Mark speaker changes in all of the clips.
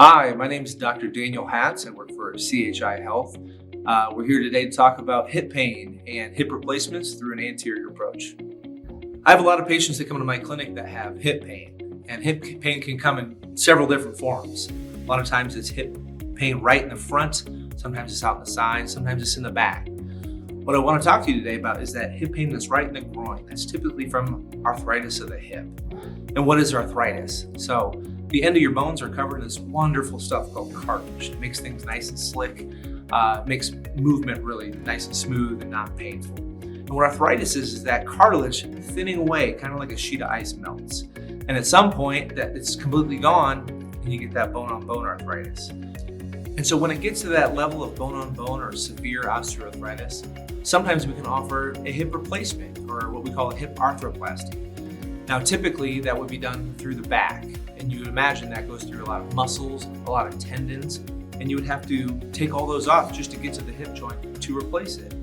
Speaker 1: Hi, my name is Dr. Daniel Hatz. I work for CHI Health. We're here today to talk about hip pain and hip replacements through an anterior approach. I have a lot of patients that come into my clinic that have hip pain, and hip pain can come in several different forms. A lot of times it's hip pain right in the front, sometimes it's out in the side, sometimes it's in the back. What I want to talk to you today about is that hip pain that's right in the groin. That's typically from arthritis of the hip. And what is arthritis? So the end of your bones are covered in this wonderful stuff called cartilage. It makes things nice and slick, makes movement really nice and smooth and not painful. And what arthritis is that cartilage thinning away, kind of like a sheet of ice melts. And at some point that it's completely gone and you get that bone-on-bone arthritis. And so when it gets to that level of bone-on-bone or severe osteoarthritis, sometimes we can offer a hip replacement or what we call a hip arthroplasty. Now, typically that would be done through the back, and you would imagine that goes through a lot of muscles, a lot of tendons, and you would have to take all those off just to get to the hip joint to replace it.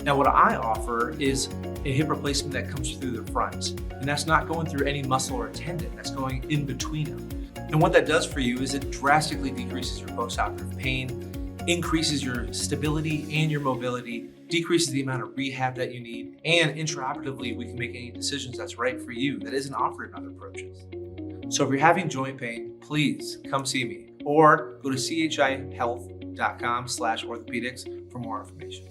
Speaker 1: Now, what I offer is a hip replacement that comes through the front, and that's not going through any muscle or tendon, that's going in between them. And what that does for you is it drastically decreases your postoperative pain, increases your stability and your mobility, decreases the amount of rehab that you need, and intraoperatively, we can make any decisions that's right for you that isn't offered in other approaches. So if you're having joint pain, please come see me or go to chihealth.com/orthopedics for more information.